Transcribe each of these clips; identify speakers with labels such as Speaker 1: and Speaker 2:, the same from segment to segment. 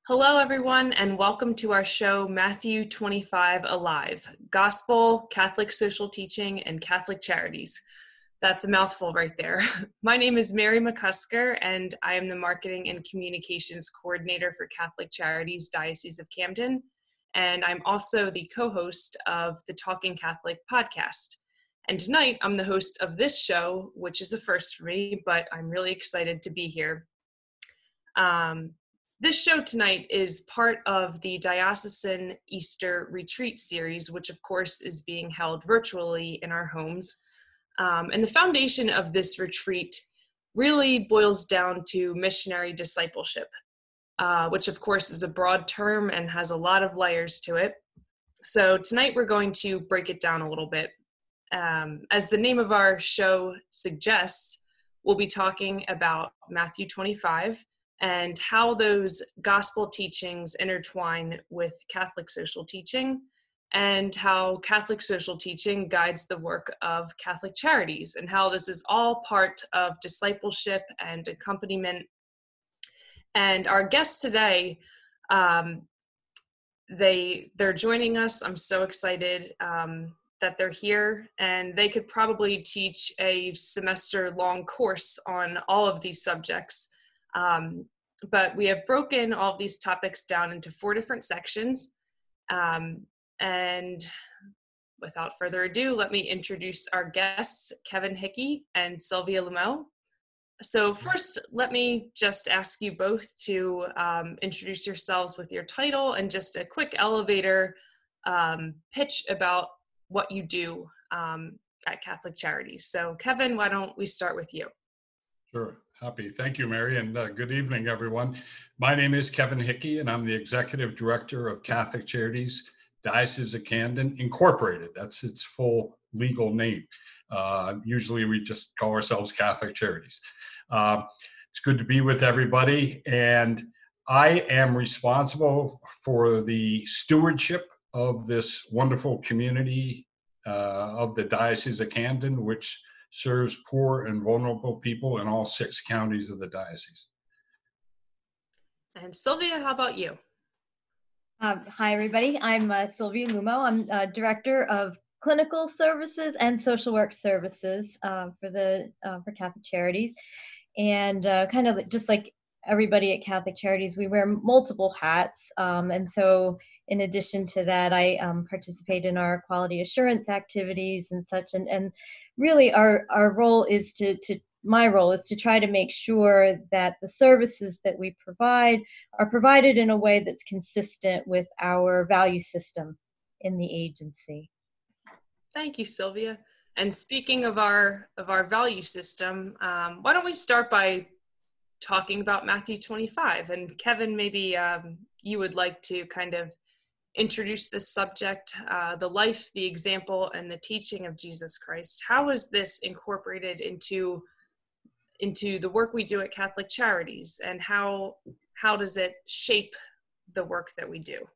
Speaker 1: Hello, everyone, and welcome to our show, Matthew 25 Alive, Gospel, Catholic Social Teaching, and Catholic Charities. That's a mouthful right there. My name is Mary McCusker, and I am the Marketing and Communications Coordinator for Catholic Charities, Diocese of Camden, and I'm also the co-host of the Talking Catholic podcast. And tonight, I'm the host of this show, which is a first for me, but I'm really excited to be here. This show tonight is part of the Diocesan Easter Retreat series, which of course is being held virtually in our homes. And the foundation of this retreat really boils down to missionary discipleship, which of course is a broad term and has a lot of layers to it. So tonight we're going to break it down a little bit. As the name of our show suggests, we'll be talking about Matthew 25, and how those gospel teachings intertwine with Catholic social teaching, and how Catholic social teaching guides the work of Catholic Charities, and how this is all part of discipleship and accompaniment. And our guests today, they're joining us. I'm so excited that they're here, and they could probably teach a semester-long course on all of these subjects. But we have broken all of these topics down into 4 different sections. And without further ado, let me introduce our guests, Kevin Hickey and Sylvia Loumeau. So first, let me just ask you both to introduce yourselves with your title and just a quick elevator pitch about what you do at Catholic Charities. So Kevin, why don't we start with you?
Speaker 2: Sure. Happy. Thank you, Mary, and good evening, everyone. My name is Kevin Hickey, and I'm the Executive Director of Catholic Charities, Diocese of Camden, Incorporated. That's its full legal name. Usually we just call ourselves Catholic Charities. It's good to be with everybody, and I am responsible for the stewardship of this wonderful community of the Diocese of Camden, which serves poor and vulnerable people in all 6 counties of the diocese.
Speaker 1: And Sylvia, how about you?
Speaker 3: Hi, everybody. I'm Sylvia Loumeau. I'm Director of Clinical Services and Social Work Services for Catholic Charities. And kind of just like everybody at Catholic Charities, we wear multiple hats. And so in addition to that, I participate in our quality assurance activities and such. And really our role is my role is to try to make sure that the services that we provide are provided in a way that's consistent with our value system in the agency.
Speaker 1: Thank you, Sylvia. And speaking of our value system, why don't we start by talking about Matthew 25? And Kevin, maybe you would like to kind of introduce this subject, the life, the example, and the teaching of Jesus Christ. How is this incorporated into the work we do at Catholic Charities, and how does it shape the work that we do?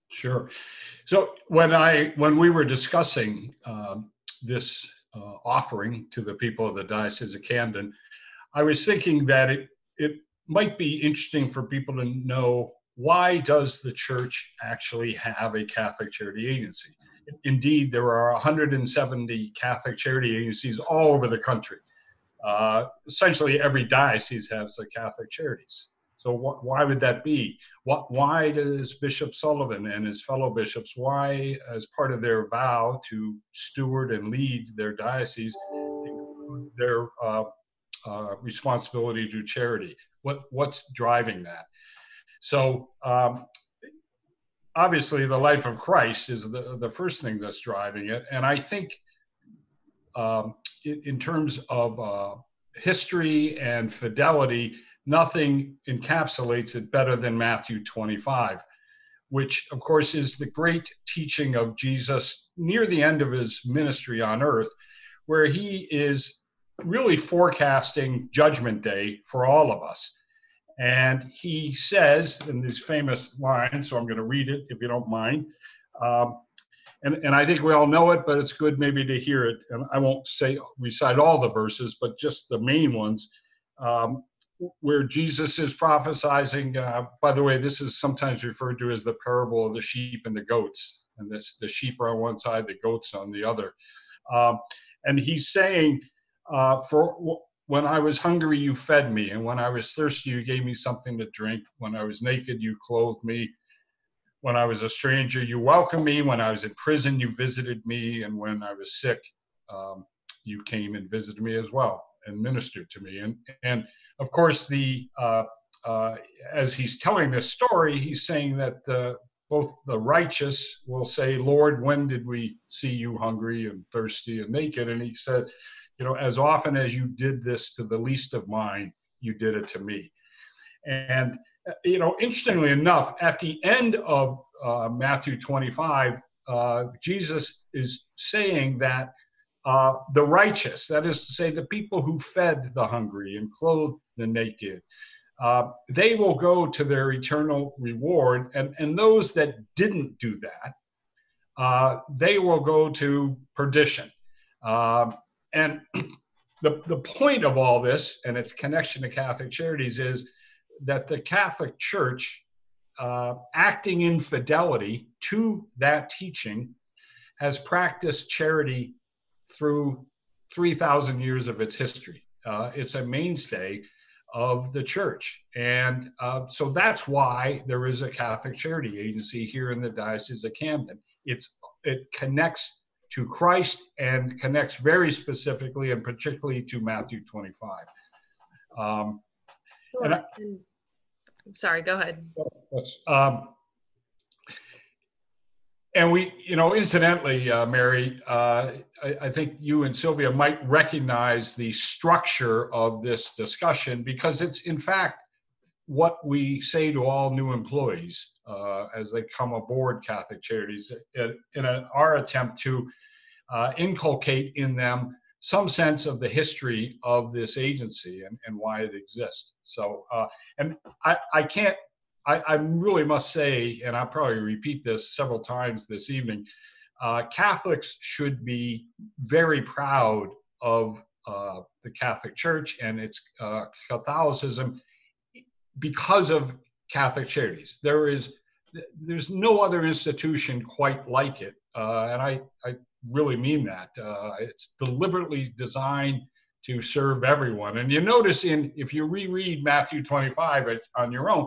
Speaker 2: Sure. So when we were discussing this offering to the people of the Diocese of Camden, I was thinking that it might be interesting for people to know, why does the Church actually have a Catholic charity agency? Indeed, there are 170 Catholic charity agencies all over the country. Essentially, every diocese has a Catholic Charities. So why would that be? Why does Bishop Sullivan and his fellow bishops, why, as part of their vow to steward and lead their diocese, include their responsibility to charity? What's driving that? So obviously the life of Christ is the first thing that's driving it. And I think in terms of history and fidelity, nothing encapsulates it better than Matthew 25, which of course is the great teaching of Jesus near the end of his ministry on earth, where he is really forecasting Judgment Day for all of us. And he says in these famous lines, so I'm going to read it if you don't mind. And I think we all know it, but it's good maybe to hear it. And I won't recite all the verses, but just the main ones. where Jesus is prophesying. By the way, this is sometimes referred to as the parable of the sheep and the goats. And the sheep are on one side, the goats on the other. And he's saying, when I was hungry, you fed me. And when I was thirsty, you gave me something to drink. When I was naked, you clothed me. When I was a stranger, you welcomed me. When I was in prison, you visited me. And when I was sick, you came and visited me as well and ministered to me. And of course, as he's telling this story, he's saying that both the righteous will say, Lord, when did we see you hungry and thirsty and naked? And he said, as often as you did this to the least of mine, you did it to me. And, interestingly enough, at the end of Matthew 25, Jesus is saying that the righteous, that is to say, the people who fed the hungry and clothed the naked, they will go to their eternal reward. And those that didn't do that, they will go to perdition. And the point of all this and its connection to Catholic Charities is that the Catholic Church, acting in fidelity to that teaching, has practiced charity through 3,000 years of its history. It's a mainstay of the church. And so that's why there is a Catholic Charity Agency here in the Diocese of Camden. It connects to Christ and connects very specifically and particularly to Matthew 25.
Speaker 1: Sorry, go ahead.
Speaker 2: And we, incidentally, Mary, I think you and Sylvia might recognize the structure of this discussion because it's, in fact, what we say to all new employees as they come aboard Catholic Charities in our attempt to inculcate in them some sense of the history of this agency and why it exists. So, and I really must say, and I'll probably repeat this several times this evening, Catholics should be very proud of the Catholic Church and its Catholicism because of Catholic Charities. There's no other institution quite like it, and I really mean that. It's deliberately designed to serve everyone. And you notice if you reread Matthew 25 on your own,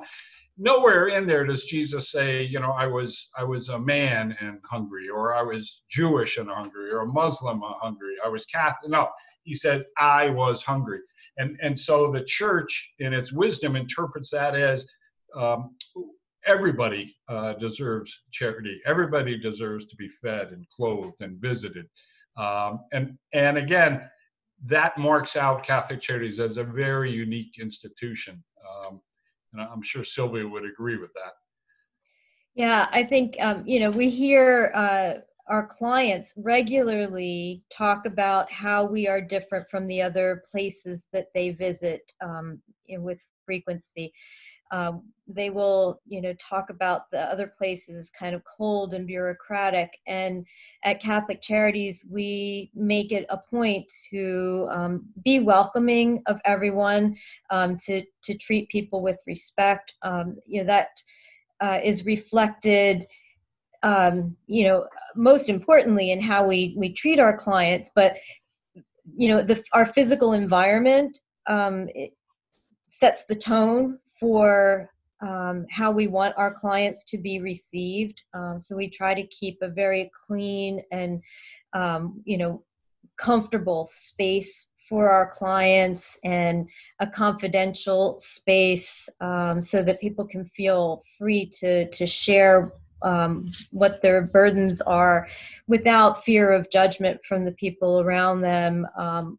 Speaker 2: nowhere in there does Jesus say, I was a man and hungry, or I was Jewish and hungry, or a Muslim and hungry, I was Catholic. No, he said, I was hungry. And so the church, in its wisdom, interprets that as everybody deserves charity. Everybody deserves to be fed and clothed and visited. And again, that marks out Catholic Charities as a very unique institution. And I'm sure Sylvia would agree with that.
Speaker 3: Yeah, I think, we hear our clients regularly talk about how we are different from the other places that they visit with frequency. They will, talk about the other places as kind of cold and bureaucratic. And at Catholic Charities, we make it a point to be welcoming of everyone, to treat people with respect. That is reflected, most importantly in how we treat our clients. But, our physical environment it sets the tone for how we want our clients to be received. So we try to keep a very clean and, comfortable space for our clients and a confidential space so that people can feel free to share what their burdens are without fear of judgment from the people around them,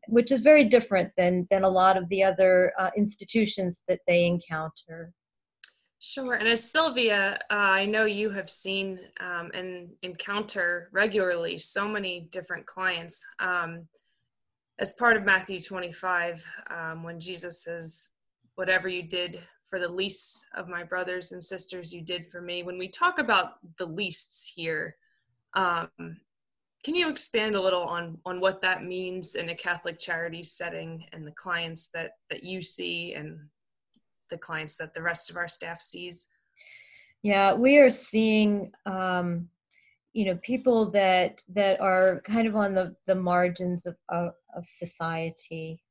Speaker 3: which is very different than a lot of the other institutions that they encounter.
Speaker 1: Sure. And as Sylvia, I know you have seen and encounter regularly so many different clients. As part of Matthew 25, when Jesus says, whatever you did for the least of my brothers and sisters, you did for me. When we talk about the leasts here, can you expand a little on what that means in a Catholic Charities setting and the clients that you see and the clients that the rest of our staff sees?
Speaker 3: Yeah, we are seeing, people that are kind of on the margins of society.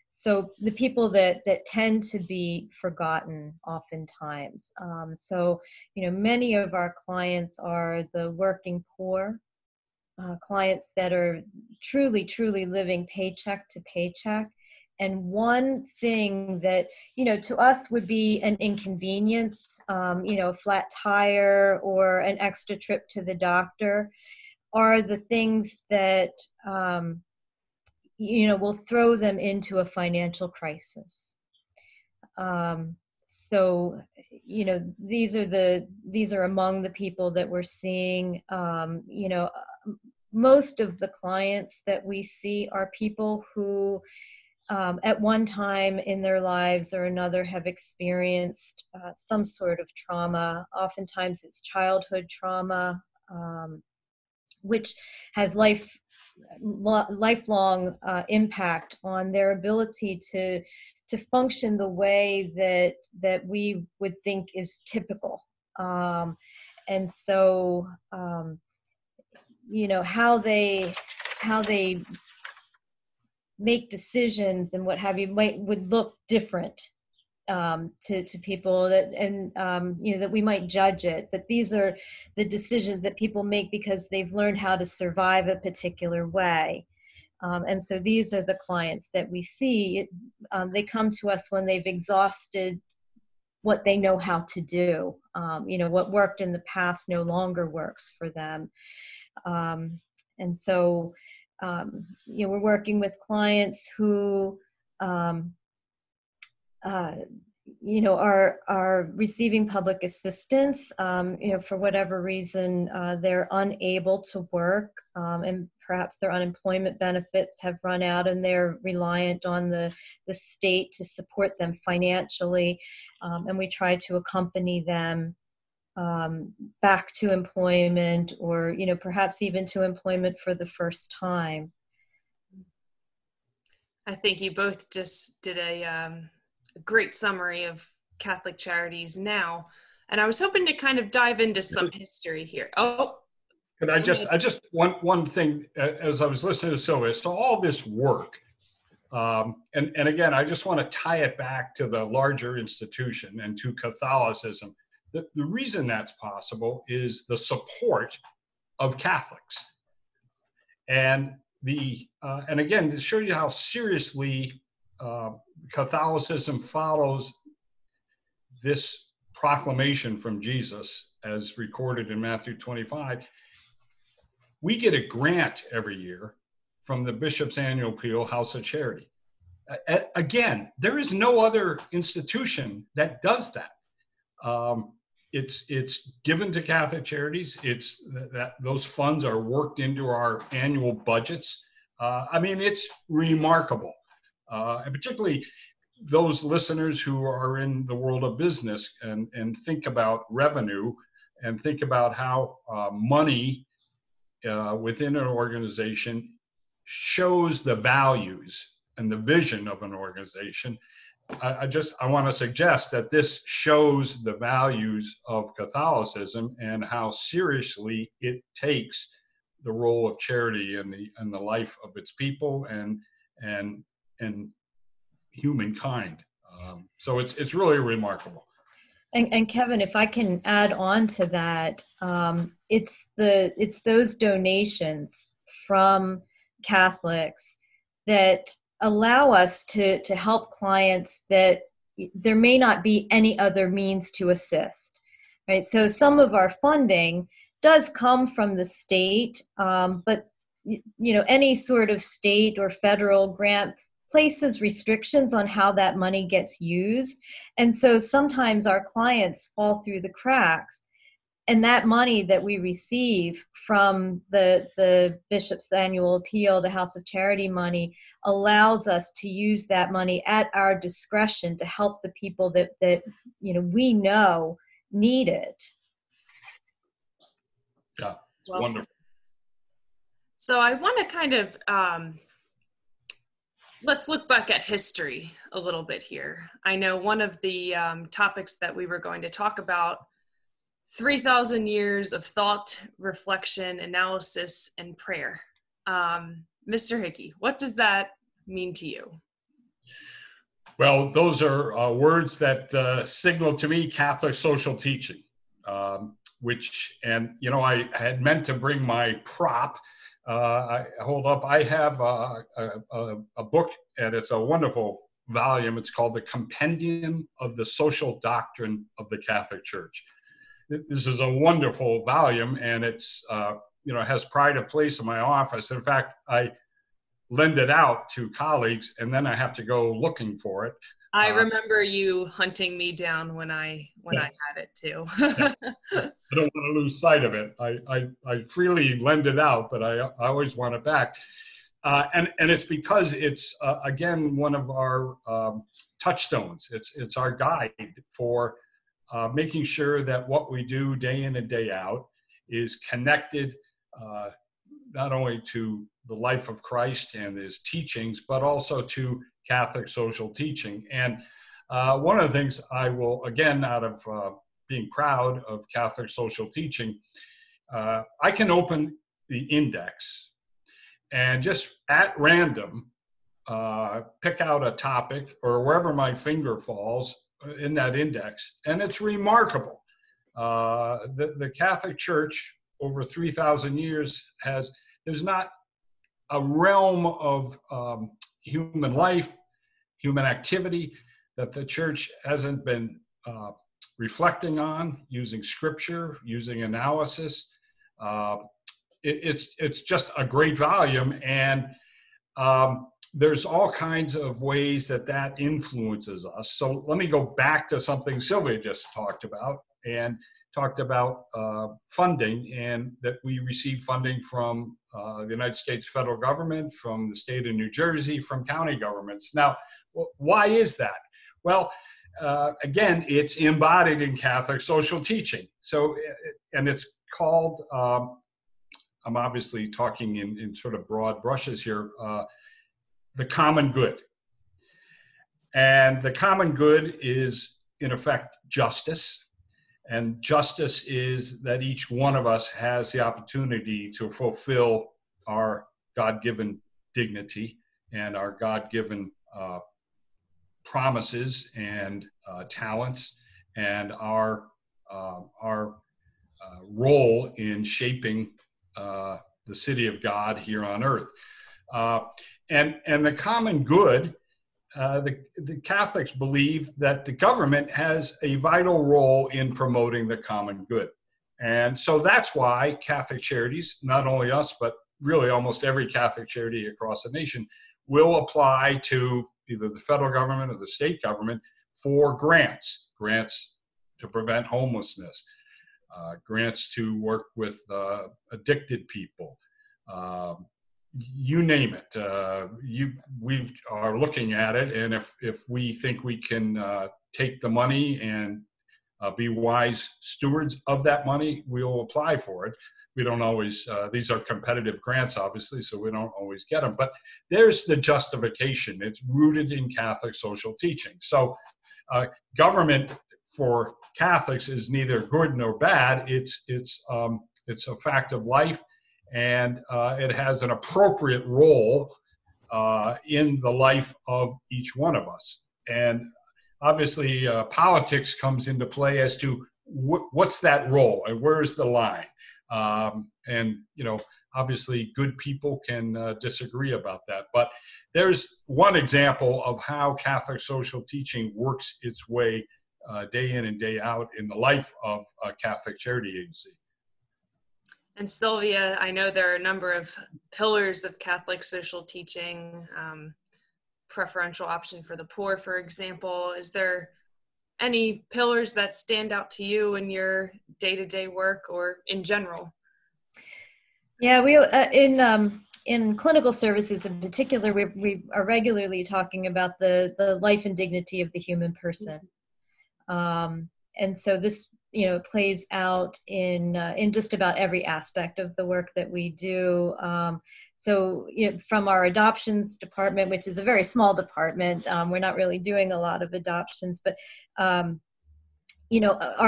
Speaker 3: So the people that tend to be forgotten oftentimes. So, many of our clients are the working poor, clients that are truly, truly living paycheck to paycheck. And one thing that, to us would be an inconvenience, a flat tire or an extra trip to the doctor, are the things that, will throw them into a financial crisis. So, these are among the people that we're seeing. Most of the clients that we see are people who at one time in their lives or another have experienced some sort of trauma. Oftentimes it's childhood trauma, which has lifelong impact on their ability to function the way that we would think is typical. And so, how they make decisions and what have you would look different to people that, and that we might judge it, that these are the decisions that people make because they've learned how to survive a particular way. And so these are the clients that we see. They come to us when they've exhausted what they know how to do. What worked in the past no longer works for them. And so, we're working with clients who, are receiving public assistance, for whatever reason, they're unable to work, and perhaps their unemployment benefits have run out and they're reliant on the state to support them financially. And we try to accompany them back to employment, or, perhaps even to employment for the first time.
Speaker 1: I think you both just did a great summary of Catholic Charities now. And I was hoping to kind of dive into some history here. Oh,
Speaker 2: could I just one thing, as I was listening to Sylvia, so all this work, and again, I just want to tie it back to the larger institution and to Catholicism. The reason that's possible is the support of Catholics. And and again, to show you how seriously Catholicism follows this proclamation from Jesus as recorded in Matthew 25, we get a grant every year from the Bishop's Annual Appeal House of Charity. Again, there is no other institution that does that. It's given to Catholic Charities. It's that those funds are worked into our annual budgets. It's remarkable, and particularly those listeners who are in the world of business and think about revenue and think about how money within an organization shows the values and the vision of an organization. I want to suggest that this shows the values of Catholicism and how seriously it takes the role of charity in the life of its people and humankind. So it's really remarkable.
Speaker 3: And Kevin, if I can add on to that, it's those donations from Catholics that allow us to help clients that there may not be any other means to assist, right? So some of our funding does come from the state, but any sort of state or federal grant places restrictions on how that money gets used. And so sometimes our clients fall through the cracks. And that money that we receive from the Bishop's Annual Appeal, the House of Charity money, allows us to use that money at our discretion to help the people that we know need it.
Speaker 2: Yeah, it's wonderful.
Speaker 1: So I want to kind of let's look back at history a little bit here. I know one of the topics that we were going to talk about, 3,000 years of thought, reflection, analysis, and prayer. Mr. Hickey, what does that mean to you?
Speaker 2: Well, those are words that signal to me Catholic social teaching, I had meant to bring my prop. I have a book, and it's a wonderful volume. It's called the Compendium of the Social Doctrine of the Catholic Church. This is a wonderful volume, and it's has pride of place in my office. In fact, I lend it out to colleagues, and then I have to go looking for it.
Speaker 1: I remember you hunting me down when I had it too.
Speaker 2: Yes. I don't want to lose sight of it. I freely lend it out, but I always want it back. And it's because it's again one of our touchstones. It's our guide for making sure that what we do day in and day out is connected not only to the life of Christ and his teachings, but also to Catholic social teaching. And one of the things I will, again, out of being proud of Catholic social teaching, I can open the index and just at random pick out a topic or wherever my finger falls in that index, and it's remarkable. The Catholic Church over 3,000 years there's not a realm of human life, human activity that the Church hasn't been reflecting on, using scripture, using analysis. It's just a great volume, and there's all kinds of ways that influences us. So let me go back to something Sylvia just talked about, and talked about funding, and that we receive funding from the United States federal government, from the state of New Jersey, from county governments. Now, why is that? Well, again, it's embodied in Catholic social teaching. So, and it's called, I'm obviously talking in sort of broad brushes here, the common good. And the common good is, in effect, justice. And justice is that each one of us has the opportunity to fulfill our God-given dignity and our God-given promises and talents, and our role in shaping the city of God here on earth. And the common good, the Catholics believe that the government has a vital role in promoting the common good. And so that's why Catholic Charities, not only us, but really almost every Catholic charity across the nation, will apply to either the federal government or the state government for grants to prevent homelessness, grants to work with addicted people, you name it. We are looking at it, and if we think we can take the money and be wise stewards of that money, we'll apply for it. We don't always, these are competitive grants, obviously, so we don't always get them. But there's the justification. It's rooted in Catholic social teaching. So government for Catholics is neither good nor bad. It's a fact of life. And it has an appropriate role in the life of each one of us. And obviously, politics comes into play as to what's that role and where's the line. And, obviously, good people can disagree about that. But there's one example of how Catholic social teaching works its way day in and day out in the life of a Catholic charity agency.
Speaker 1: And Sylvia, I know there are a number of pillars of Catholic social teaching, preferential option for the poor, for example. Is there any pillars that stand out to you in your day-to-day work or in general?
Speaker 3: Yeah, we in clinical services in particular, we are regularly talking about the life and dignity of the human person. And so this plays out in just about every aspect of the work that we do. So from our adoptions department, which is a very small department, we're not really doing a lot of adoptions, but our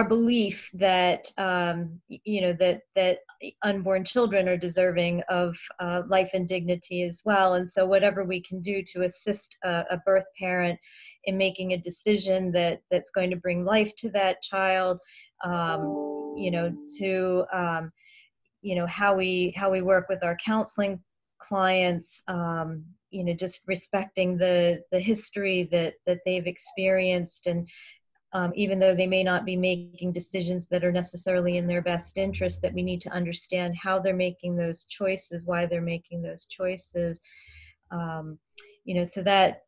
Speaker 3: belief that that unborn children are deserving of life and dignity as well, and so whatever we can do to assist a birth parent in making a decision that's going to bring life to that child, to how we work with our counseling clients, just respecting the history that they've experienced, and even though they may not be making decisions that are necessarily in their best interest, that we need to understand how they're making those choices, why they're making those choices. So that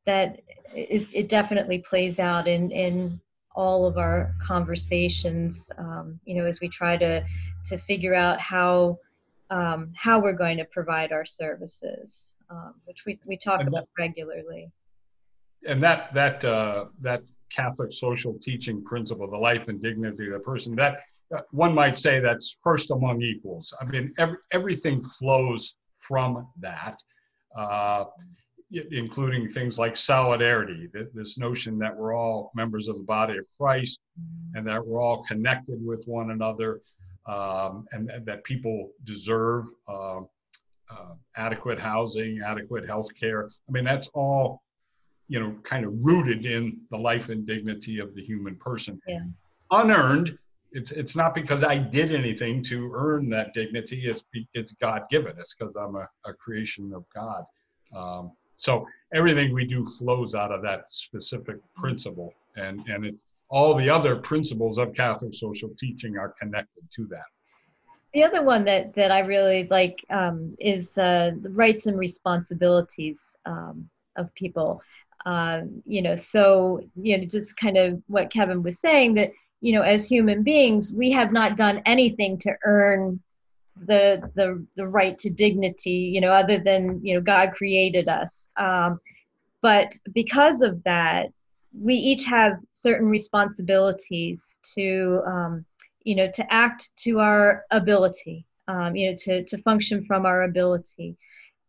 Speaker 3: it definitely plays out in all of our conversations, as we try to figure out how we're going to provide our services, which we talk about regularly.
Speaker 2: And that Catholic social teaching principle, the life and dignity of the person, that one might say that's first among equals. I mean, everything flows from that, including things like solidarity, this notion that we're all members of the body of Christ and that we're all connected with one another, and that people deserve adequate housing, adequate health care. I mean, that's all kind of rooted in the life and dignity of the human person.
Speaker 3: Yeah.
Speaker 2: Unearned. It's not because I did anything to earn that dignity. It's God-given. It's because I'm a creation of God. So everything we do flows out of that specific principle, and all the other principles of Catholic social teaching are connected to that.
Speaker 3: The other one that I really like is the rights and responsibilities of people. Just kind of what Kevin was saying, that, as human beings, we have not done anything to earn the right to dignity, other than, God created us. But because of that, we each have certain responsibilities to act to our ability, to function from our ability.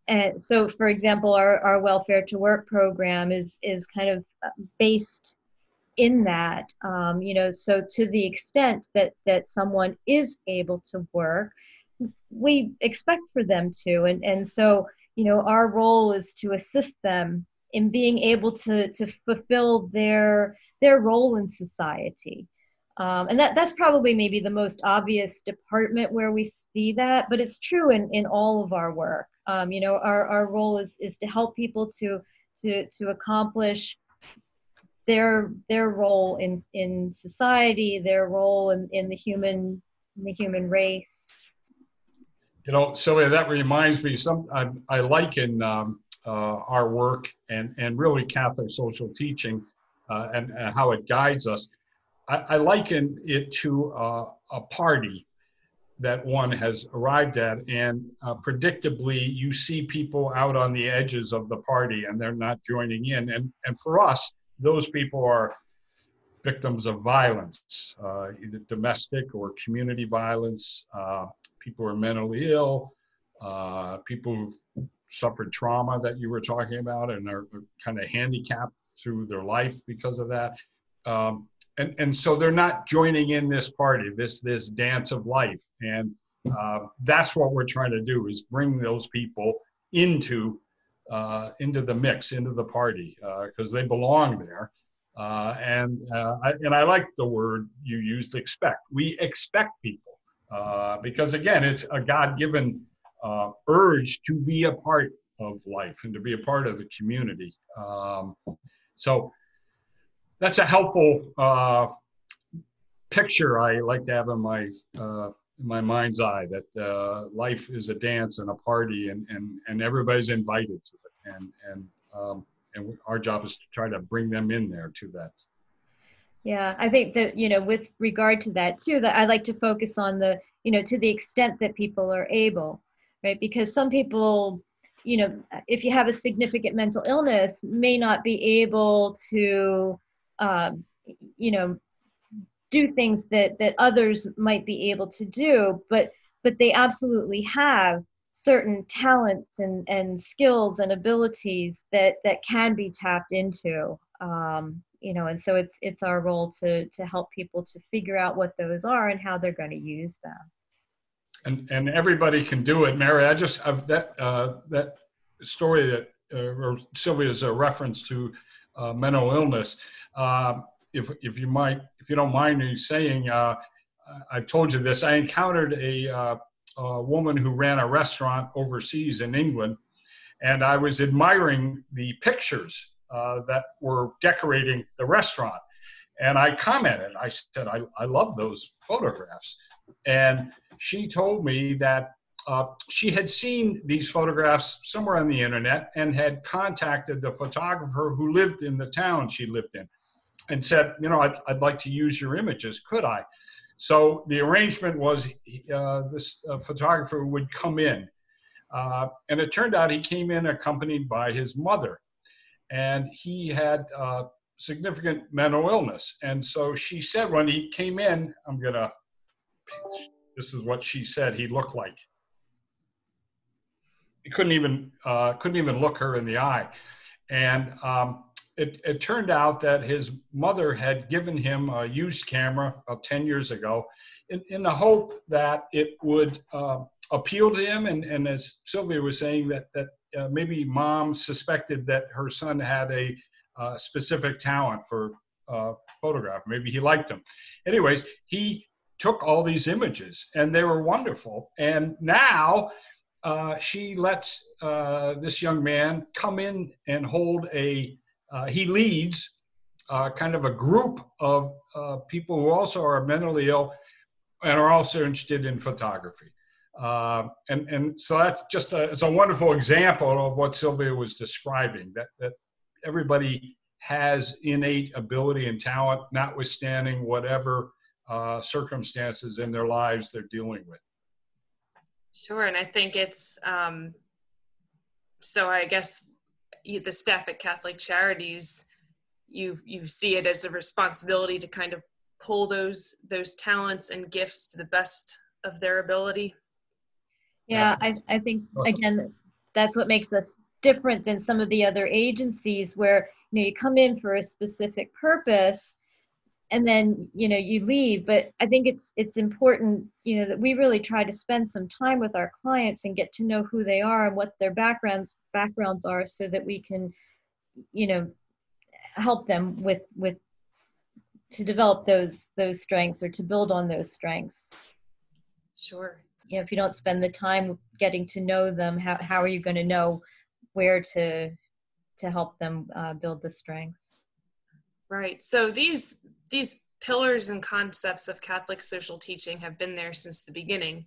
Speaker 3: And so, for example, our Welfare to Work program is kind of based in that, so to the extent that someone is able to work, we expect for them to. And so, our role is to assist them in being able to fulfill their role in society. And that's probably maybe the most obvious department where we see that, but it's true in all of our work. Our role is to help people to accomplish their role in society, their role in the human race.
Speaker 2: Sylvia, that reminds me. I liken our work and really Catholic social teaching and how it guides us. I liken it to a party that one has arrived at, and predictably you see people out on the edges of the party and they're not joining in. And for us, those people are victims of violence, either domestic or community violence, people who are mentally ill, people who've suffered trauma that you were talking about and are kind of handicapped through their life because of that. And so they're not joining in this party, this dance of life. And that's what we're trying to do, is bring those people into the mix, into the party, because they belong there. And I like the word you used, expect. We expect people, because again, it's a God-given urge to be a part of life and to be a part of the community. So that's a helpful picture I like to have in my mind's eye, that life is a dance and a party, and everybody's invited to it, and our job is to try to bring them in there to that.
Speaker 3: Yeah, I think that, with regard to that too, that I like to focus on the, to the extent that people are able, right? Because some people, if you have a significant mental illness, may not be able to, do things that others might be able to do, but they absolutely have certain talents and skills and abilities that can be tapped into. And so it's our role to help people to figure out what those are and how they're going to use them.
Speaker 2: And everybody can do it. Mary, I've that story that or Sylvia's a reference to mental illness. If you don't mind me saying, I've told you this. I encountered a woman who ran a restaurant overseas in England, and I was admiring the pictures that were decorating the restaurant. And I commented, I said, I love those photographs. And she told me that she had seen these photographs somewhere on the internet and had contacted the photographer who lived in the town she lived in and said, I'd like to use your images, could I? So the arrangement was this photographer would come in. And it turned out he came in accompanied by his mother. And he had significant mental illness. And so she said when he came in, this is what she said he looked like. He couldn't even look her in the eye. And it turned out that his mother had given him a used camera about 10 years ago in the hope that it would appeal to him. And as Sylvia was saying, that maybe mom suspected that her son had a specific talent for photograph. Maybe he liked them. Anyways, he took all these images and they were wonderful. And now she lets this young man come in and hold he leads kind of a group of people who also are mentally ill and are also interested in photography. And so that's just it's a wonderful example of what Sylvia was describing, that everybody has innate ability and talent, notwithstanding whatever circumstances in their lives they're dealing with.
Speaker 1: Sure, and I think it's, so I guess the staff at Catholic Charities, you see it as a responsibility to kind of pull those talents and gifts to the best of their ability.
Speaker 3: Yeah, I think, again, that's what makes us different than some of the other agencies where, you come in for a specific purpose and then, you leave. But I think it's important, that we really try to spend some time with our clients and get to know who they are and what their backgrounds are so that we can, help them to develop those strengths or to build on those strengths.
Speaker 1: Sure.
Speaker 3: If you don't spend the time getting to know them, how are you going to know where to help them build the strengths?
Speaker 1: Right. So these pillars and concepts of Catholic social teaching have been there since the beginning.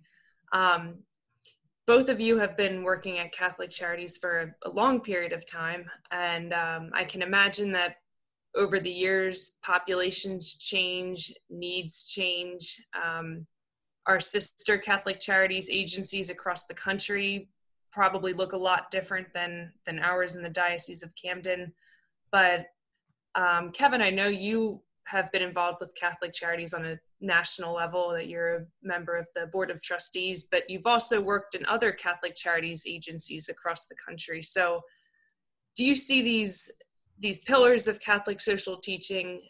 Speaker 1: Both of you have been working at Catholic Charities for a long period of time, and I can imagine that over the years, populations change, needs change. Our sister Catholic Charities agencies across the country probably look a lot different than ours in the Diocese of Camden. But Kevin, I know you have been involved with Catholic Charities on a national level, that you're a member of the Board of Trustees, but you've also worked in other Catholic Charities agencies across the country. So do you see these pillars of Catholic social teaching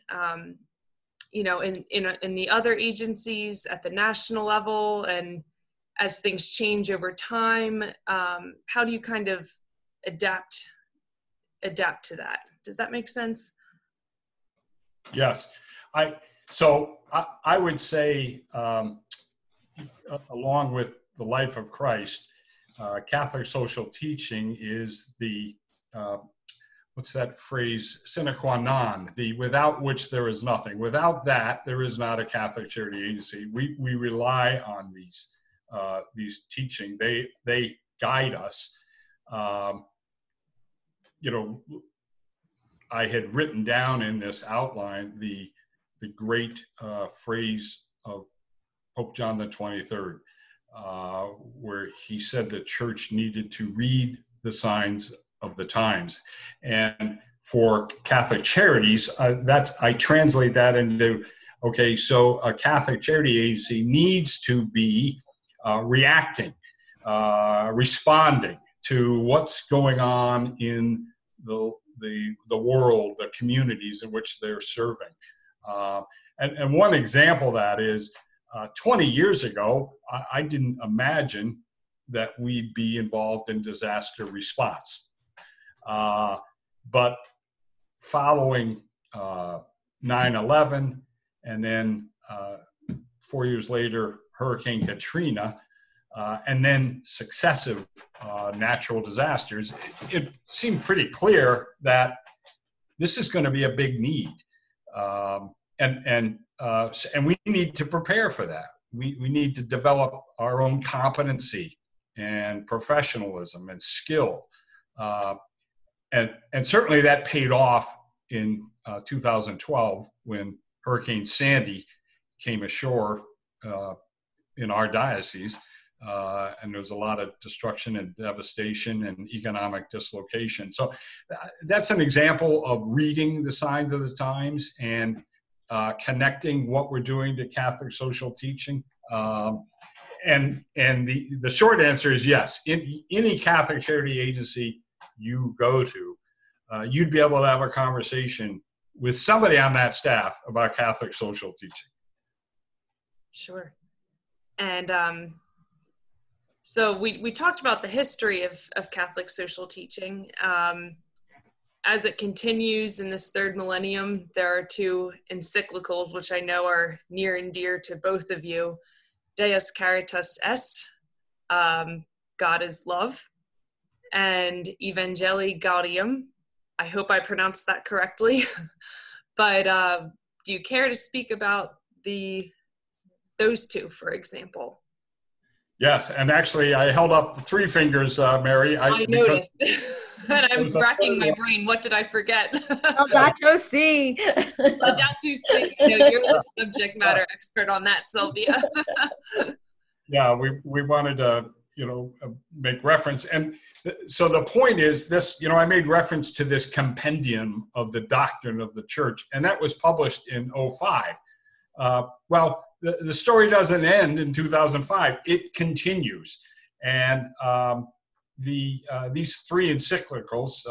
Speaker 1: in the other agencies at the national level, and as things change over time, how do you kind of adapt to that? Does that make sense?
Speaker 2: Yes. I would say, along with the life of Christ, Catholic social teaching is the what's that phrase, sine qua non, the without which there is nothing. Without that, there is not a Catholic charity agency. We rely on these teaching. They guide us. I had written down in this outline the great phrase of Pope John the 23rd, where he said the church needed to read the signs of the times. And for Catholic Charities, I translate that into Okay, so a Catholic charity agency needs to be reacting, responding to what's going on in the world, the communities in which they're serving. And one example of that is 20 years ago, I didn't imagine that we'd be involved in disaster response. But following 9/11 and then 4 years later, Hurricane Katrina, and then successive natural disasters, it seemed pretty clear that this is going to be a big need. And we need to prepare for that. We need to develop our own competency and professionalism and skill. And certainly that paid off in 2012 when Hurricane Sandy came ashore in our diocese. And there was a lot of destruction and devastation and economic dislocation. So that's an example of reading the signs of the times and connecting what we're doing to Catholic social teaching. And the short answer is yes. In any Catholic charity agency you go to, you'd be able to have a conversation with somebody on that staff about Catholic social teaching.
Speaker 1: Sure. And so we talked about the history of Catholic social teaching. As it continues in this third millennium, there are two encyclicals, which I know are near and dear to both of you. Deus Caritas Est, God is Love, and Evangelii Gaudium. I hope I pronounced that correctly. But do you care to speak about those two, for example?
Speaker 2: Yes, and actually I held up 3 fingers, Mary.
Speaker 1: I noticed. And I'm racking my brain. What did I forget?
Speaker 3: Laudato Si.
Speaker 1: Laudato Si. You know, you're the subject matter expert on that, Sylvia.
Speaker 2: Yeah, we wanted to, make reference. And so the point is this, I made reference to this compendium of the doctrine of the church, and that was published in 2005. Well, the story doesn't end in 2005. It continues. And these 3 encyclicals,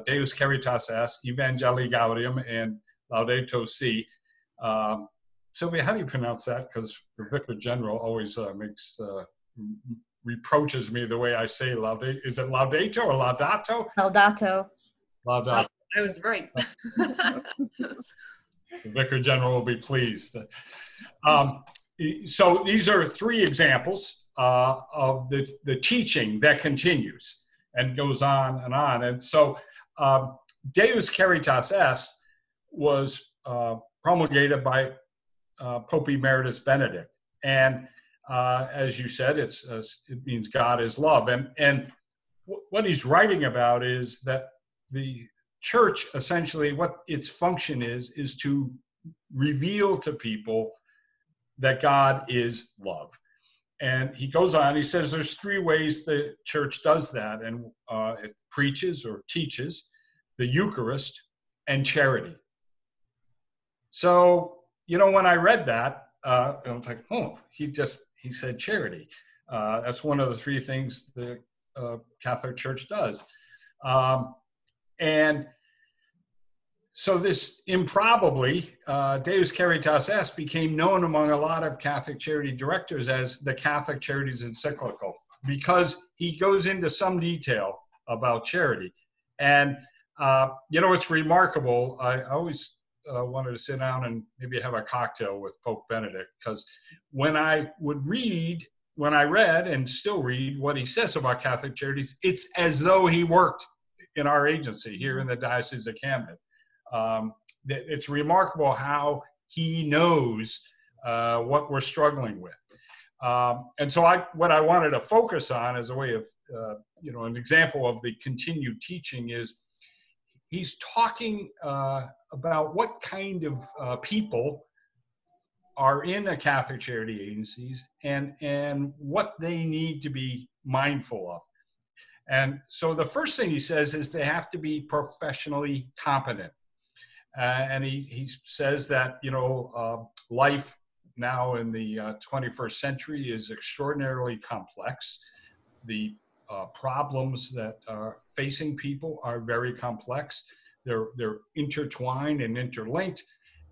Speaker 2: Deus Caritas Est, Evangelii Gaudium, and Laudato Si. Sylvia, how do you pronounce that? Because the Vicar General always reproaches me the way I say Laudato. Is it Laudato or Laudato?
Speaker 3: Laudato.
Speaker 2: Laudato.
Speaker 1: I was right.
Speaker 2: The Vicar General will be pleased. So these are 3 examples of the teaching that continues and goes on and on. And so Deus Caritas Est was promulgated by Pope Emeritus Benedict. And as you said, it means God is love. And what he's writing about is that the church, essentially, what its function is to reveal to people that God is love. And he goes on, he says there's 3 ways the church does that, and it preaches or teaches, the Eucharist, and charity. So, when I read that, I was like, oh, he said charity. That's one of the 3 things the Catholic Church does. And so this improbably, Deus Caritas Est became known among a lot of Catholic charity directors as the Catholic Charities encyclical, because he goes into some detail about charity. And, it's remarkable. I always wanted to sit down and maybe have a cocktail with Pope Benedict, because when I read and still read what he says about Catholic Charities, it's as though he worked in our agency here in the Diocese of Camden. It's remarkable how he knows what we're struggling with. And so what I wanted to focus on as a way of, an example of the continued teaching is he's talking about what kind of people are in the Catholic charity agencies and what they need to be mindful of. And so the first thing he says is they have to be professionally competent. And he says that, life now in the 21st century is extraordinarily complex. The problems that are facing people are very complex. They're intertwined and interlinked.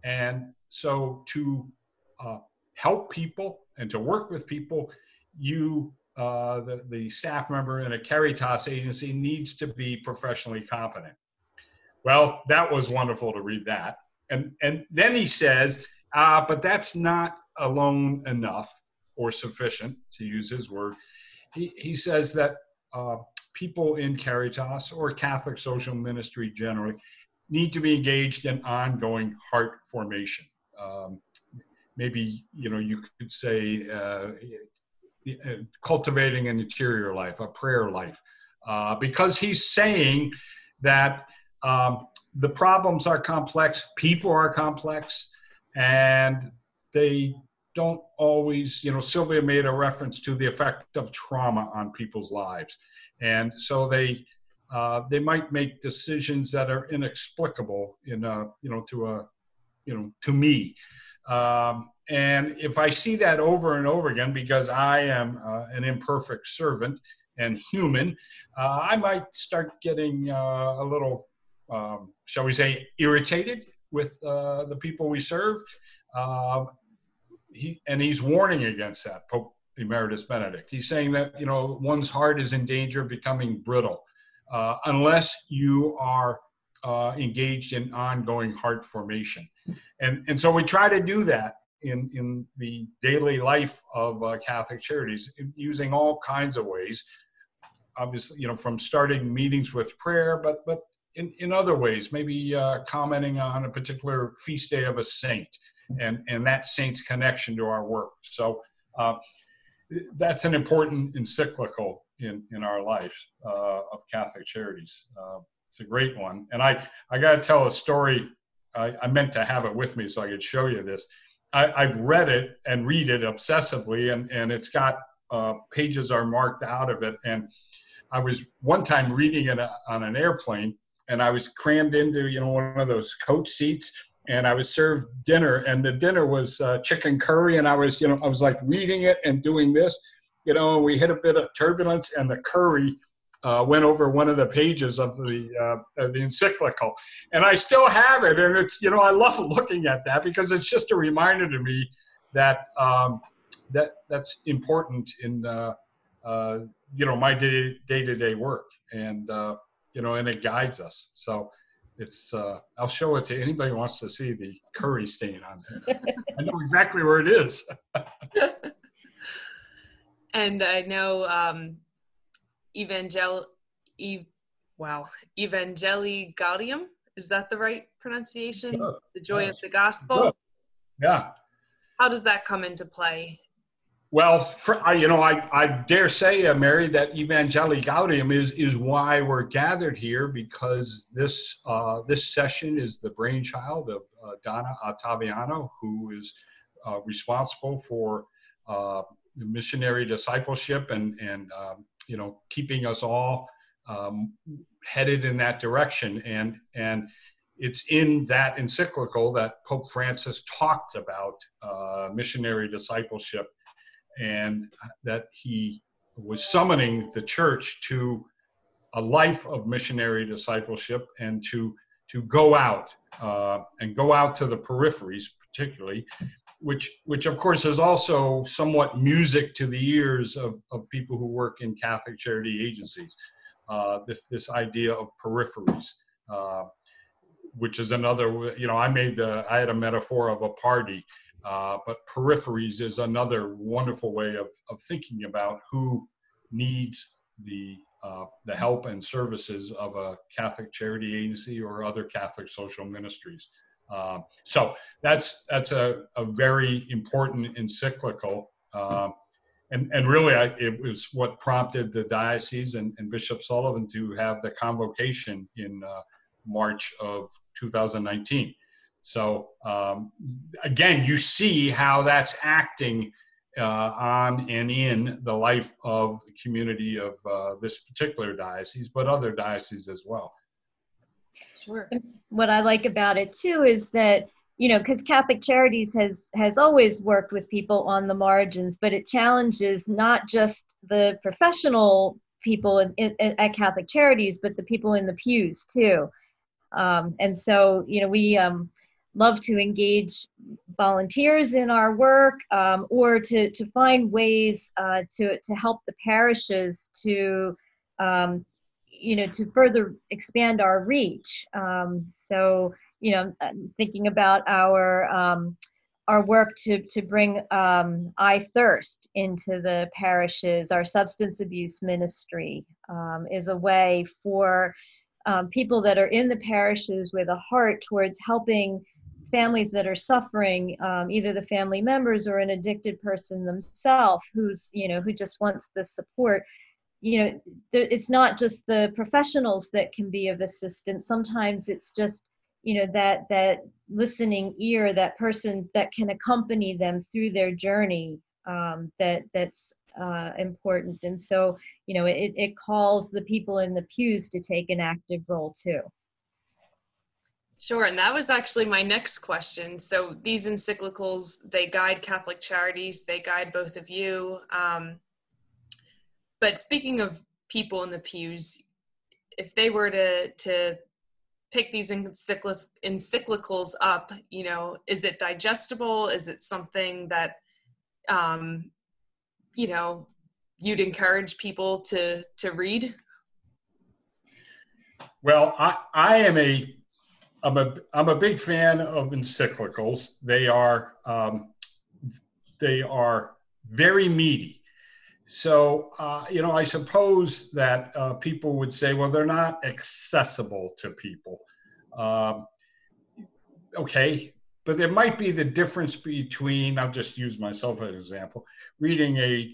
Speaker 2: And so to help people and to work with people, the staff member in a Caritas agency needs to be professionally competent. Well, that was wonderful to read that. And then he says, but that's not alone enough or sufficient, to use his word. He says that people in Caritas or Catholic social ministry generally need to be engaged in ongoing heart formation. Maybe, you could say cultivating an interior life, a prayer life, because he's saying that the problems are complex, people are complex, and they don't always, Sylvia made a reference to the effect of trauma on people's lives. And so they might make decisions that are inexplicable to me. And if I see that over and over again, because I am an imperfect servant and human, I might start getting a little, shall we say, irritated with the people we serve. He's warning against that, Pope Emeritus Benedict. He's saying that, one's heart is in danger of becoming brittle unless you are engaged in ongoing heart formation. And so we try to do that in the daily life of Catholic Charities, using all kinds of ways. Obviously, from starting meetings with prayer, but in other ways, maybe commenting on a particular feast day of a saint and that saint's connection to our work. So that's an important encyclical in our life of Catholic Charities. It's a great one. And I got to tell a story. I meant to have it with me so I could show you this. I've read it and read it obsessively, and it's got pages are marked out of it. And I was one time reading it on an airplane, and I was crammed into one of those coach seats, and I was served dinner, and the dinner was chicken curry, and I was like reading it and doing this, we hit a bit of turbulence, and the curry went over one of the pages of the encyclical, and I still have it, and it's I love looking at that because it's just a reminder to me that that's important in my day-to-day work, and and it guides us. So it's I'll show it to anybody who wants to see the curry stain on it. I know exactly where it is.
Speaker 1: And I know Evangelii Gaudium, is that the right pronunciation?
Speaker 2: Sure.
Speaker 1: The joy of the gospel.
Speaker 2: Good. Yeah.
Speaker 1: How does that come into play?
Speaker 2: Well, I dare say, Mary, that Evangelii Gaudium is why we're gathered here, because this session is the brainchild of Donna Ottaviano, who is responsible for missionary discipleship and keeping us all headed in that direction. And it's in that encyclical that Pope Francis talked about missionary discipleship, and that he was summoning the church to a life of missionary discipleship and to go out and go out to the peripheries, particularly, which of course is also somewhat music to the ears of people who work in Catholic charity agencies. This idea of peripheries, which is another, I had a metaphor of a party. But peripheries is another wonderful way of thinking about who needs the help and services of a Catholic charity agency or other Catholic social ministries. So that's a very important encyclical. And really, it was what prompted the diocese and Bishop Sullivan to have the convocation in March of 2019. So again, you see how that's acting on and in the life of the community of this particular diocese, but other dioceses as well.
Speaker 1: Sure.
Speaker 3: What I like about it too is that because Catholic Charities has always worked with people on the margins, but it challenges not just the professional people at Catholic Charities, but the people in the pews too. And so, we love to engage volunteers in our work, or to find ways to help the parishes to to further expand our reach. So, thinking about our work to bring I Thirst into the parishes. Our substance abuse ministry is a way for people that are in the parishes with a heart towards helping families that are suffering, either the family members or an addicted person themselves who just wants the support. It's not just the professionals that can be of assistance. Sometimes it's just that listening ear, that person that can accompany them through their journey, that's important. And so it calls the people in the pews to take an active role too.
Speaker 1: Sure, and that was actually my next question. So these encyclicals, they guide Catholic Charities, they guide both of you. But speaking of people in the pews, if they were to pick these encyclicals up, is it digestible? Is it something that, you'd encourage people to read?
Speaker 2: Well, I'm a big fan of encyclicals. They are very meaty. So, I suppose that people would say, well, they're not accessible to people. Okay, but there might be the difference between, I'll just use myself as an example, reading a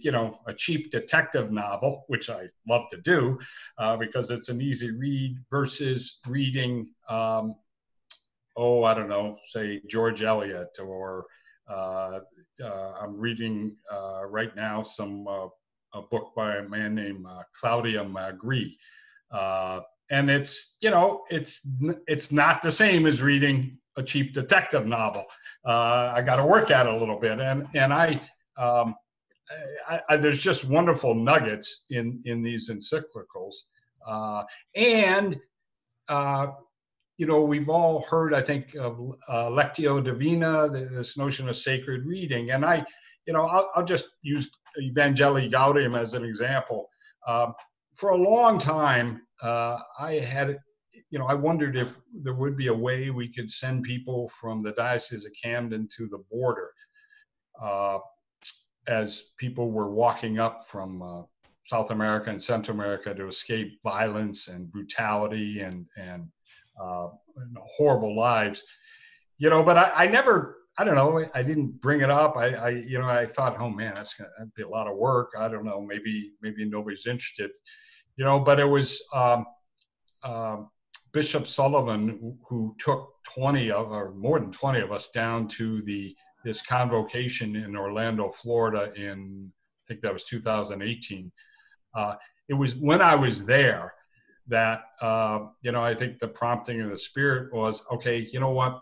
Speaker 2: cheap detective novel, which I love to do because it's an easy read, versus reading, I don't know, say George Eliot, or I'm reading right now a book by a man named Claudia Magri. And it's not the same as reading a cheap detective novel. I got to work at it a little bit. And I there's just wonderful nuggets in these encyclicals. We've all heard, I think, of Lectio Divina, this notion of sacred reading. And I'll just use Evangelii Gaudium as an example. For a long time, I wondered if there would be a way we could send people from the Diocese of Camden to the border, as people were walking up from South America and Central America to escape violence and brutality and horrible lives, but I never, I don't know, I didn't bring it up. I thought, oh man, that'd be a lot of work. I don't know, maybe nobody's interested, but it was Bishop Sullivan who took 20 or more than 20 of us down to this convocation in Orlando, Florida in, I think that was 2018. It was when I was there that, I think the prompting of the Spirit was, okay, you know what,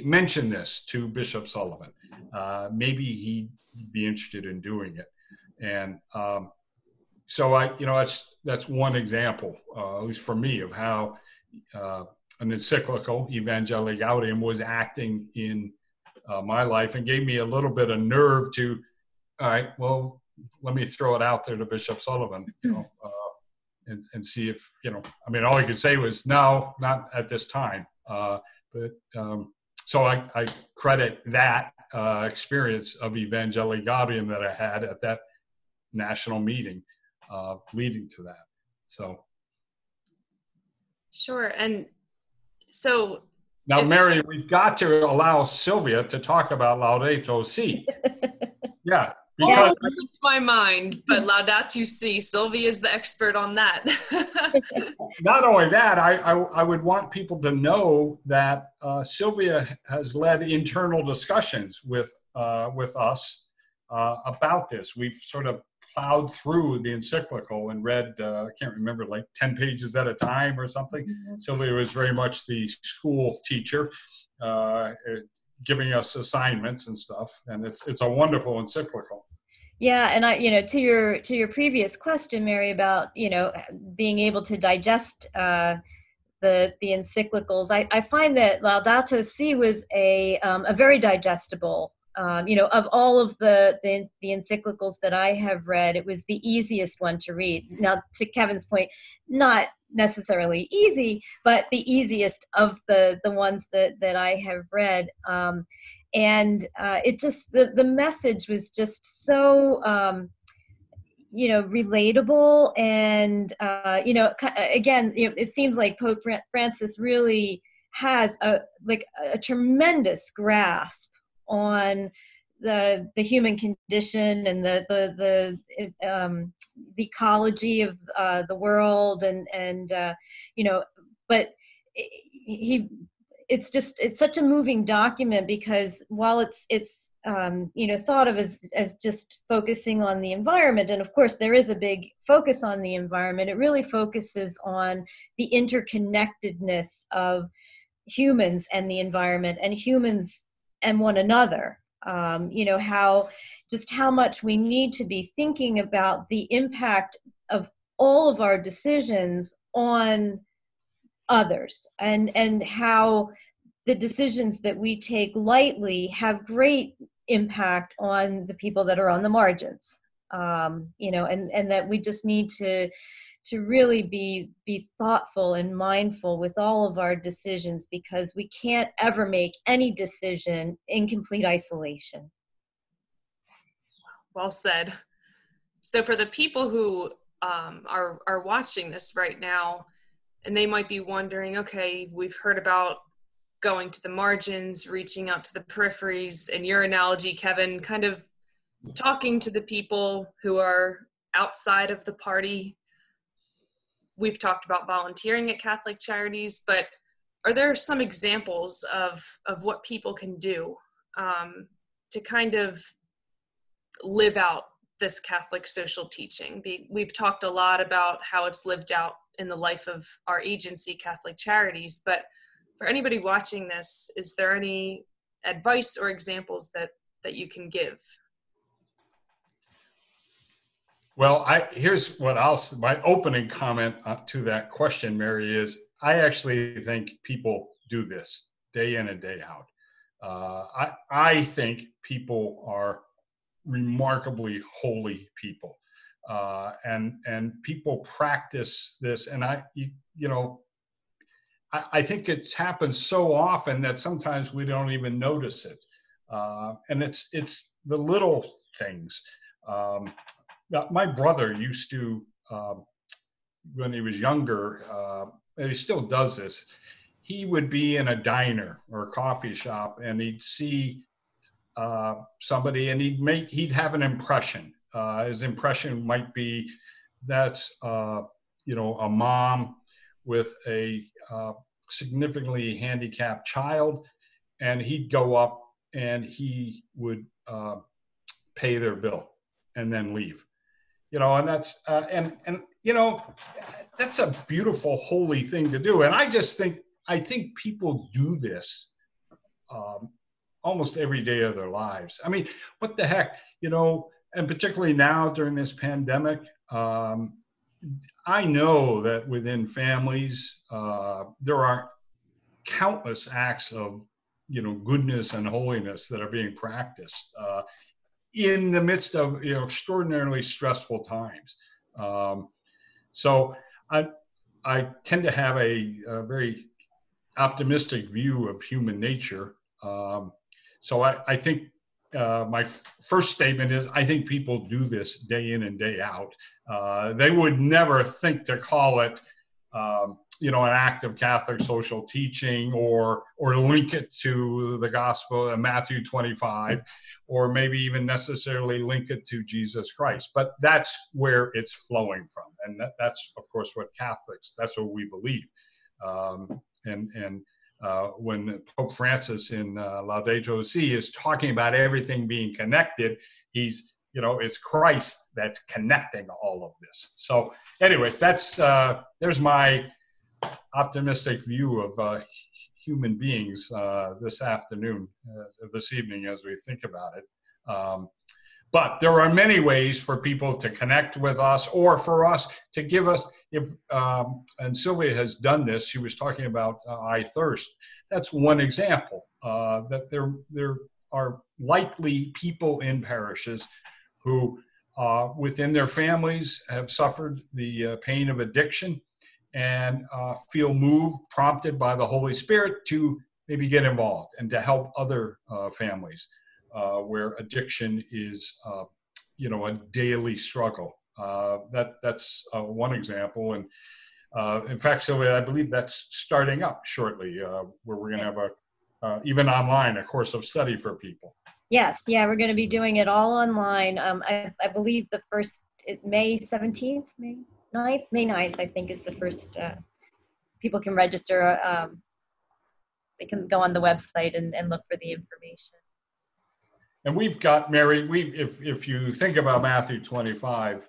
Speaker 2: mention this to Bishop Sullivan. Maybe he'd be interested in doing it. And so that's one example, at least for me, of how an encyclical, Evangelii Gaudium, was acting in my life and gave me a little bit of nerve to, all right, well, let me throw it out there to Bishop Sullivan, and see if, all he could say was, no, not at this time. So I credit that experience of Evangelii Gaudium that I had at that national meeting leading to that. So.
Speaker 1: Sure. And so.
Speaker 2: Now, Mary, we've got to allow Sylvia to talk about Laudato Si. Yeah. Because
Speaker 1: it's my mind, but Laudato Si, Sylvia is the expert on that.
Speaker 2: Not only that, I would want people to know that Sylvia has led internal discussions with us about this. We've sort of plowed through the encyclical and read, I can't remember, like 10 pages at a time or something. Sylvia was very much the school teacher, giving us assignments and stuff. And it's a wonderful encyclical.
Speaker 3: Yeah, and to your previous question, Mary, about being able to digest the encyclicals, I find that Laudato Si was a very digestible. Of all of the encyclicals that I have read, it was the easiest one to read. Now, to Kevin's point, not necessarily easy, but the easiest of the ones that I have read. And it just, the message was just so, relatable. And, again, it seems like Pope Francis really has a tremendous grasp on the human condition and the ecology of the world, and but it's such a moving document, because while it's thought of as just focusing on the environment, and of course there is a big focus on the environment, it really focuses on the interconnectedness of humans and the environment, and humans and one another. How much we need to be thinking about the impact of all of our decisions on others, and how the decisions that we take lightly have great impact on the people that are on the margins. And that we just need to really be thoughtful and mindful with all of our decisions, because we can't ever make any decision in complete isolation.
Speaker 1: Well said. So for the people who are watching this right now, and they might be wondering, okay, we've heard about going to the margins, reaching out to the peripheries, and your analogy, Kevin, kind of talking to the people who are outside of the party. We've talked about volunteering at Catholic Charities, but are there some examples of what people can do to kind of live out this Catholic social teaching? We've talked a lot about how it's lived out in the life of our agency, Catholic Charities, but for anybody watching this, is there any advice or examples that you can give?
Speaker 2: Well, here's what my opening comment to that question, Mary, is I actually think people do this day in and day out. I think people are remarkably holy people, and people practice this, and I think it's happened so often that sometimes we don't even notice it, and it's the little things. My brother used to, when he was younger, and he still does this, he would be in a diner or a coffee shop, and he'd see somebody, and he'd have an impression. His impression might be that's a mom with a significantly handicapped child, and he'd go up and he would pay their bill and then leave. And that's that's a beautiful, holy thing to do. And I think people do this almost every day of their lives. I mean, what the heck, and particularly now during this pandemic, I know that within families, there are countless acts of, goodness and holiness that are being practiced in the midst of, extraordinarily stressful times. So I tend to have a very optimistic view of human nature. So I think my first statement is I think people do this day in and day out. They would never think to call it, an act of Catholic social teaching, or link it to the Gospel, Matthew 25, or maybe even necessarily link it to Jesus Christ. But that's where it's flowing from, and that's of course what Catholics. That's what we believe. When Pope Francis in Laudato Si is talking about everything being connected, he's it's Christ that's connecting all of this. So anyways, there's my optimistic view of human beings this evening as we think about it. But there are many ways for people to connect with us, or for us to give us, and Sylvia has done this. She was talking about I Thirst. That's one example, that there are likely people in parishes who within their families have suffered the pain of addiction and feel moved, prompted by the Holy Spirit to maybe get involved and to help other families where addiction is, a daily struggle. That's one example. And in fact, Sylvia, I believe that's starting up shortly, where we're going to have even online, a course of study for people.
Speaker 3: Yes, yeah, we're going to be doing it all online. I believe the first, May 17th, May 9th, I think, is the first. People can register. They can go on the website and look for the information.
Speaker 2: And we've got, Mary, if you think about Matthew 25,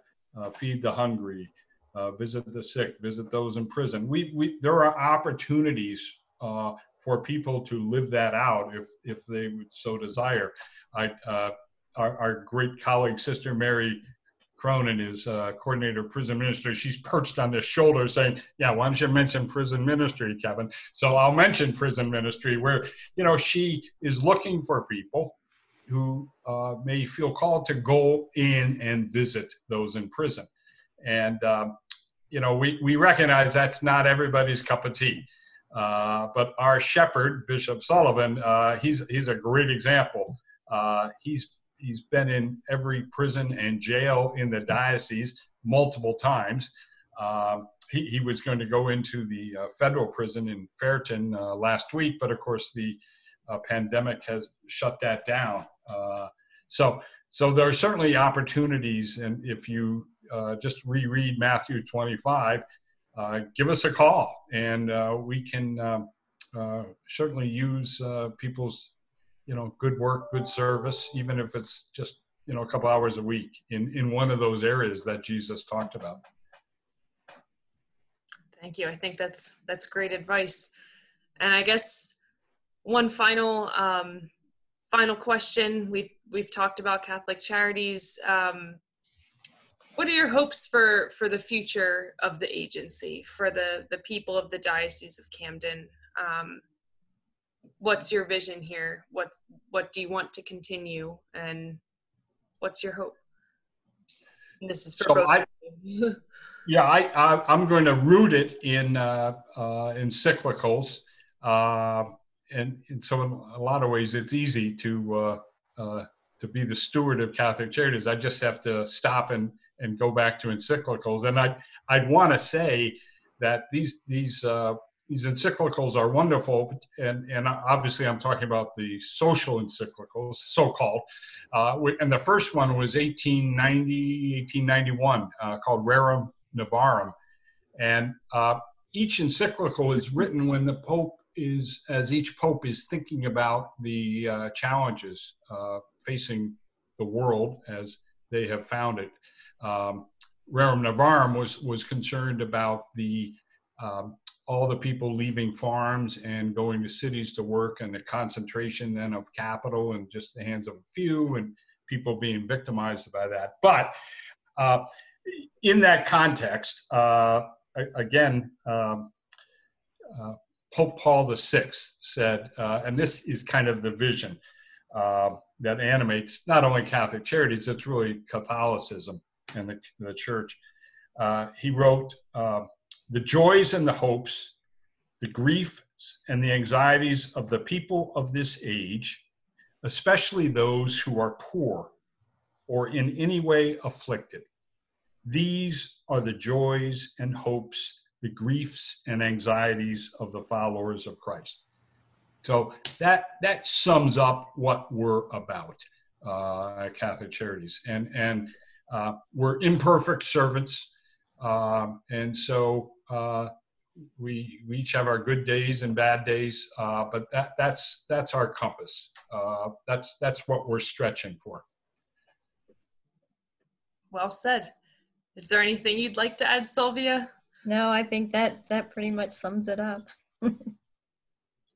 Speaker 2: feed the hungry, visit the sick, visit those in prison. There are opportunities for people to live that out if they would so desire. Our great colleague, Sister Mary Cronin, is coordinator of prison ministry. She's perched on his shoulder saying, yeah, why don't you mention prison ministry, Kevin? So I'll mention prison ministry, where, she is looking for people who may feel called to go in and visit those in prison. And, we recognize that's not everybody's cup of tea. But our shepherd, Bishop Sullivan, he's a great example. He's been in every prison and jail in the diocese multiple times. He was going to go into the federal prison in Fairton last week, but of course the pandemic has shut that down. So there are certainly opportunities, and if you just reread Matthew 25, give us a call, and we can certainly use people's good work, good service, even if it's just a couple hours a week in one of those areas that Jesus talked about.
Speaker 1: Thank you. I think that's great advice. And I guess one final question. We've talked about Catholic Charities. What are your hopes for the future of the agency, for the people of the Diocese of Camden? What's your vision here? What do you want to continue, and what's your hope? And this is for both of you.
Speaker 2: Yeah, I'm going to root it in encyclicals, and so in a lot of ways it's easy to be the steward of Catholic Charities. I just have to stop and go back to encyclicals, and I'd want to say that these encyclicals are wonderful, and obviously I'm talking about the social encyclicals, so-called, and the first one was 1891, called Rerum Novarum, and each encyclical is written when the Pope each Pope is thinking about the challenges facing the world as they have found it. Rerum Novarum was concerned about all the people leaving farms and going to cities to work, and the concentration then of capital in just the hands of a few, and people being victimized by that. But in that context, again, Pope Paul VI said, and this is kind of the vision that animates not only Catholic Charities, it's really Catholicism and the Church. He wrote, the joys and the hopes, the griefs and the anxieties of the people of this age, especially those who are poor or in any way afflicted. These are the joys and hopes, the griefs and anxieties of the followers of Christ. So that sums up what we're about at Catholic Charities. And we're imperfect servants. And so we each have our good days and bad days, but that's our compass. That's what we're stretching for.
Speaker 1: Well said. Is there anything you'd like to add, Sylvia?
Speaker 3: No, I think that pretty much sums it up.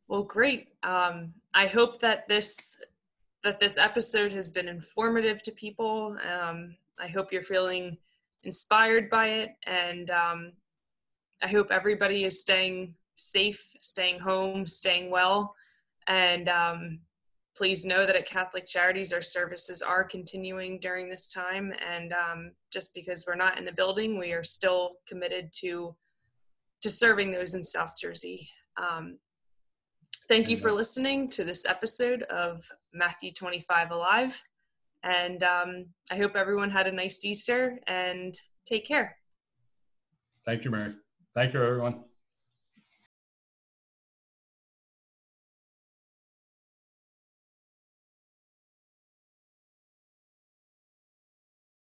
Speaker 1: Well, great. I hope that this episode has been informative to people. I hope you're feeling inspired by it, and I hope everybody is staying safe, staying home, staying well, and please know that at Catholic Charities, our services are continuing during this time, and just because we're not in the building, we are still committed to serving those in South Jersey. Thank you for listening to this episode of Matthew 25 Alive, and I hope everyone had a nice Easter, and take care.
Speaker 2: Thank you, Mary. Thank you, everyone.